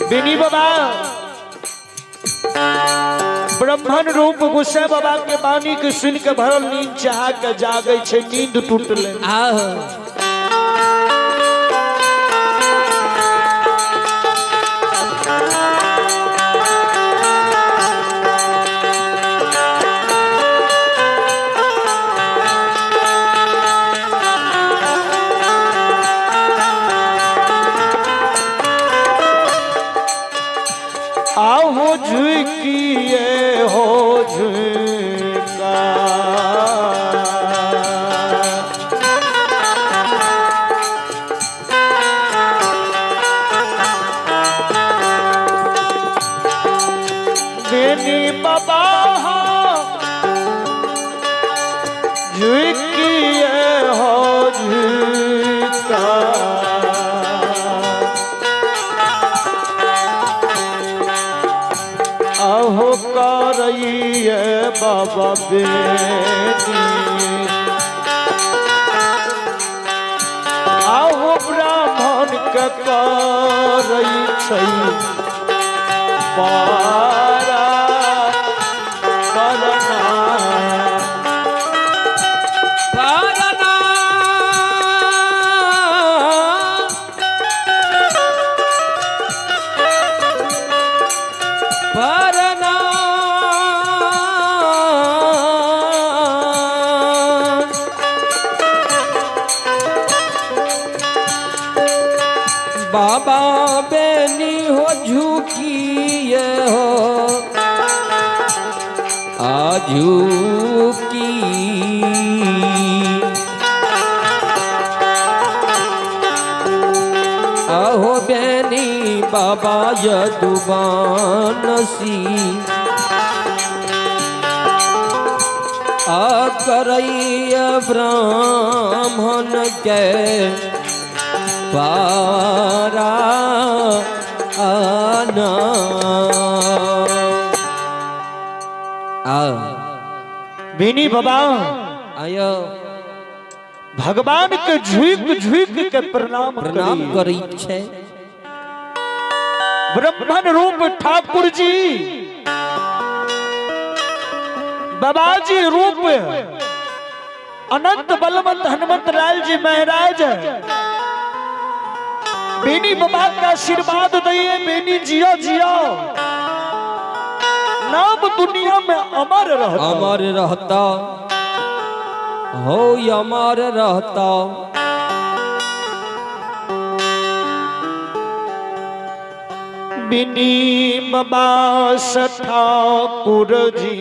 बिनी बाबा ब्रह्मण रूप गुस्से बाबा के बानी के सुन के भरल नींद चाह के जागे छे, नींद टूटले। आओ झुकिए हो झुका बेनी बाबा झुकिए हो झुका अहो करइए बाबा बेनी अहो ब्राह्मण के करई छै पारा करना बाबा बेनी हो झुकिए हो आझुकी अहो बेनी बाबा यदुबानसी करइय ब्राह्मण के पारा आना बिनी बाबा आयो भगवान के झुक झुक के प्रणाम करी छे। ब्रह्मण रूप ठाकुर जी बाबाजी रूप अनंत बलवंत हनुमत लाल जी महाराज बेनी बाबा का आशीर्वाद दिए। बेनी जियो जियो नाम दुनिया में अमर रहता हो अमर रहता। बिनी बाबा से ठाकुर जी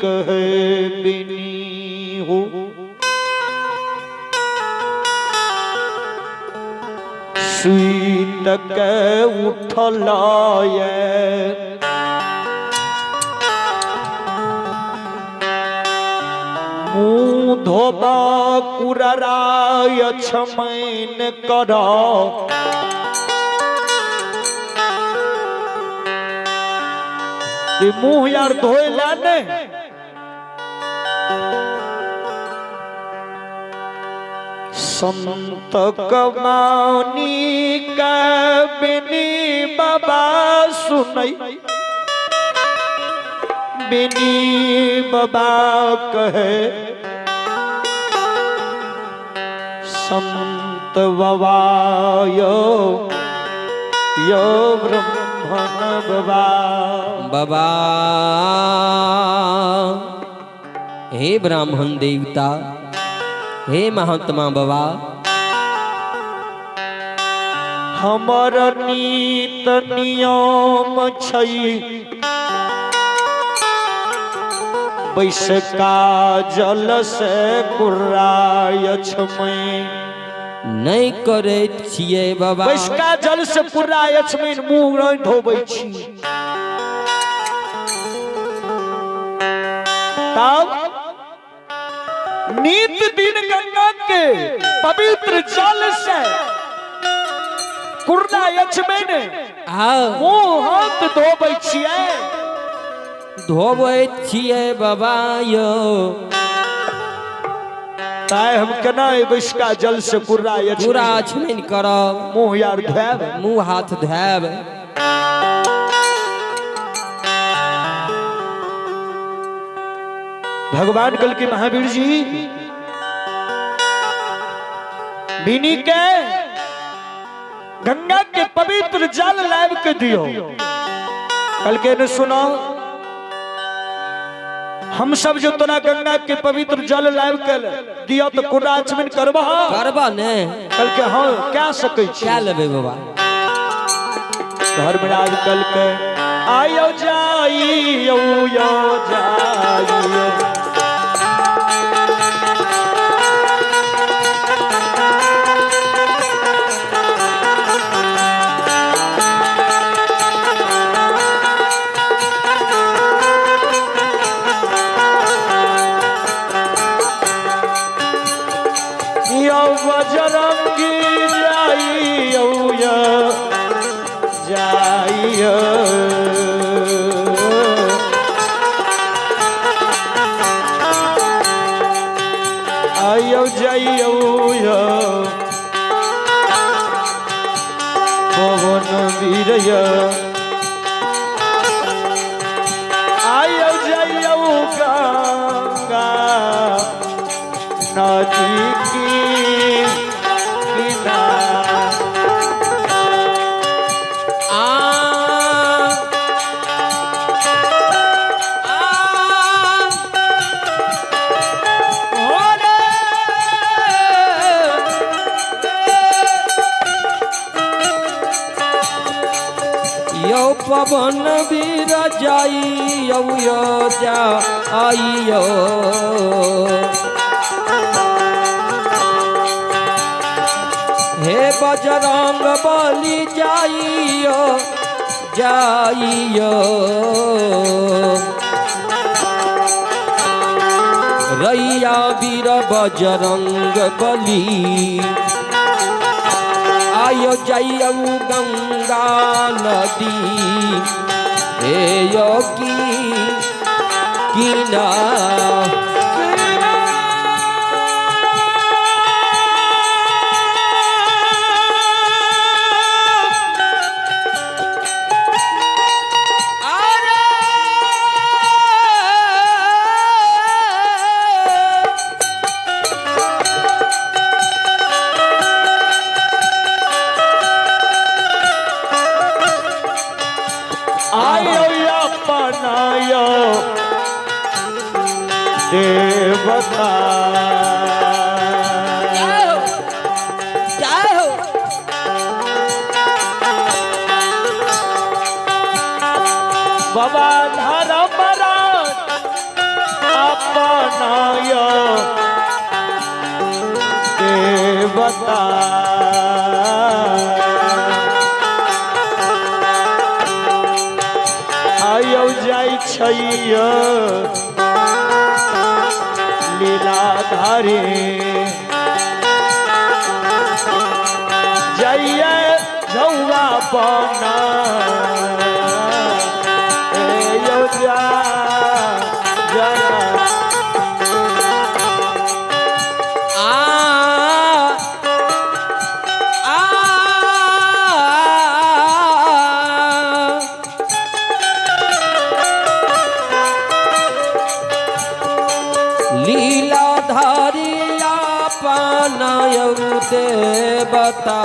कहे बिनी हो सुत के उठलाए मुँह धोबा कुराराय छमैन करा मुँह यार धोए लाने संत कमानी का बिनी बाबा सुनई। बिनी बाबा कहे संत बाबा यो ब्रह्मण बाबा बाबा हे ब्राह्मण देवता हे महात्मा बाबा हमर नीत नियम छै बैसका जल से कुर्राय छमै नहीं करे छिए बाबा। बैसका जल से कुर्राय छमै मुँह नहीं धोबै छी। तब नित दिन गंगा के पवित्र जल से कुर्राय छमै ने मुँह हाथ धोबै छियै। धोबै छिए बाबा यो ताय हम केना बैसका जल से पूरा छमन करब मुँह यार धोब मुँह हाथ धोब। भगवान कल के महावीर जी बिनी के गंगा के पवित्र जल लाभ के दियो। कल के ने सुनो हम सब जो तोरा गंगा के पवित्र जल लाभ के दियो तो कोना आचमन करबा ने कल के हाँ क्या सकै छी क्या लेबे बाबा घर में आज कल के आयो जाइयो यो जाइयो बजरंगी जाइयो जाइयो आयो जाइयो पवन वीरय आयो जाइयो गंगा नदी की पवन वीर जाइयो जाइयो हे बजरंग बली जाइयो जाइयो रैया वीर बजरंग बली आयो जाइयो गंगा नदी हे योगी कीना देवता बाबा धारा बरा अपनाय देवता आयो जाइ छैय लीलाधारी जइए झौआ बना जा लीलाधारिया पानायु देवता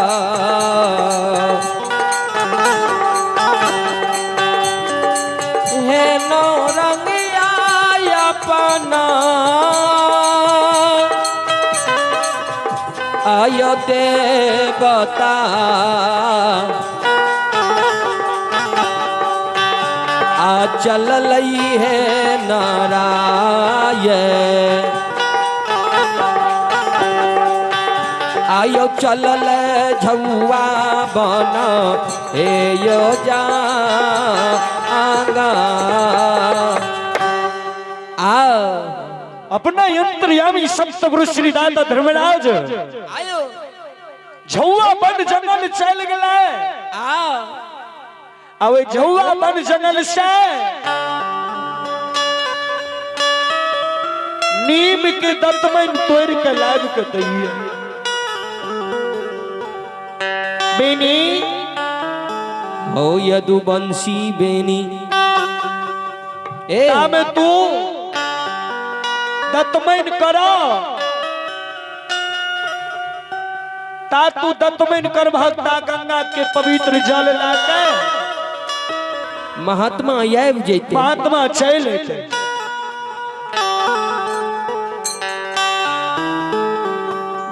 हे नो रंगिया पना आयो देवता आ चल लई है नारायण आयो चलल झौआ बन हे यो जा आगा आ अपना यंत्रयामी सप्तगुरु श्री दाता धर्मराज आयो झौआ बन जंगल चल गेले आवे झौआ बन जंगल से नीम के दतमन तोड़ के लाग के दैया बेनी हो यदु बंसी बेनी ए तामे तू दतमैन करो ता तू दतमैन कर भक्ता गंगा के पवित्र जल लाके महात्मा आब जैते महात्मा चल अते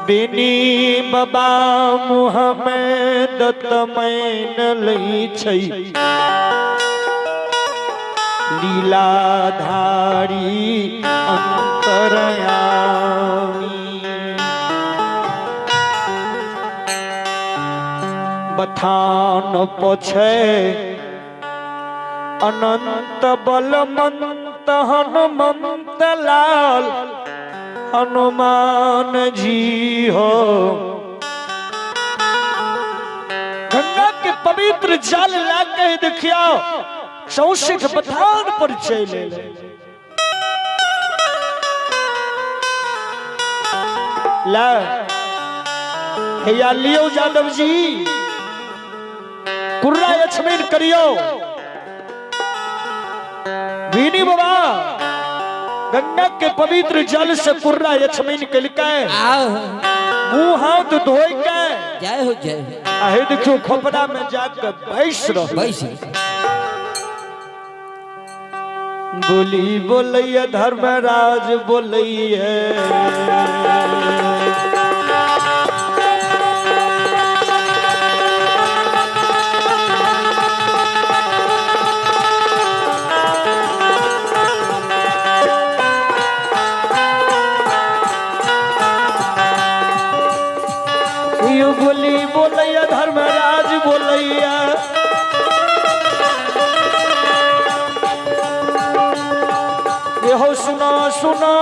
बेनी बाबा मुँह में दतमैन लई छै लीलाधारी अंतरयामी बथान पछे अनंत बलमंत हनुमंत लाल हनुमान जी हो गंगा के पवित्र जल लाके देखियो चौसिख बथान पर चले ला हैया लियो यादव जी कुर्रा यछमेन करियो बीनी बाबा गंगा के पवित्र जल से कुर्रा यछमेन कलके मुंह हाथ धोई के जय हो जय हो आहे देखियो खोपड़ा में जाकर बैस रहो बैस बोली बोलैया धर्मराज बोलैया बोली बोलैया धर्मराज बोलैया ये हो सुना सुना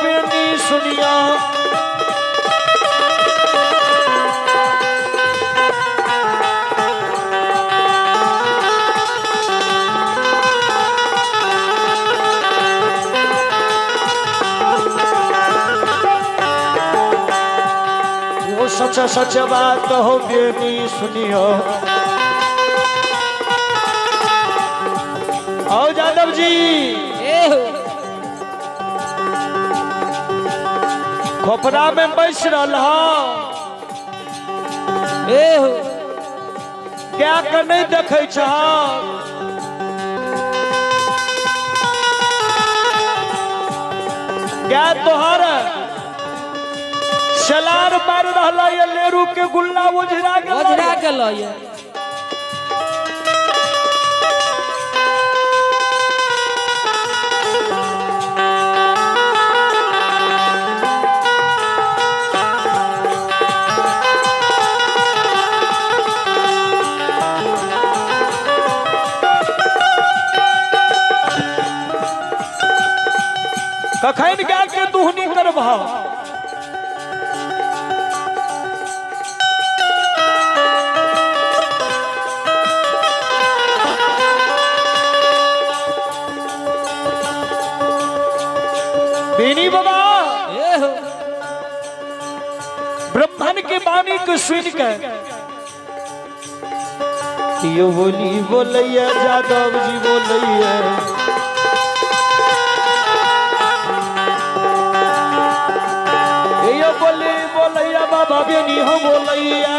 बेनी सुनिया सच सच बात हो बेनी सुनियो आओ यादव जी खोपड़ा में बैस रहा क्या कर नहीं देखे क्या तोहर सलार मार रहा ये लेरू के गुल्ला उजरा गेल कखन गा के दुहनी करबा बेनी बाबा ब्रह्मन के वाणी को सुन के यो बोली बोलैया यादव जी बोलैया यो बोली बोलैया बाबा बेनी हो बोलैया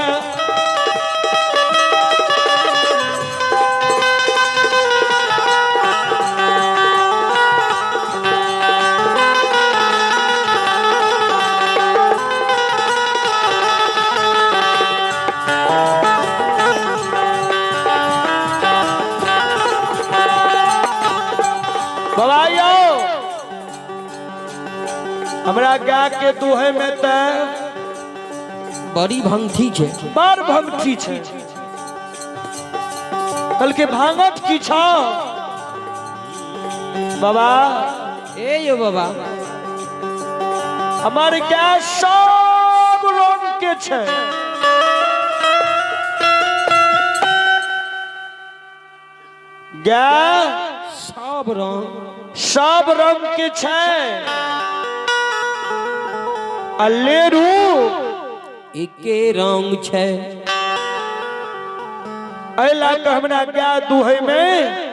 हमरा गा के दुहे में त बड़ी भंगठी छे बार भंगठी छे कल के भांगत की छ बाबा यो बाबा हमारे क्या सब रंग के छे गा सब रंग के छे अल्लेरू एके रंग छे अला हमरा क्या दुहे में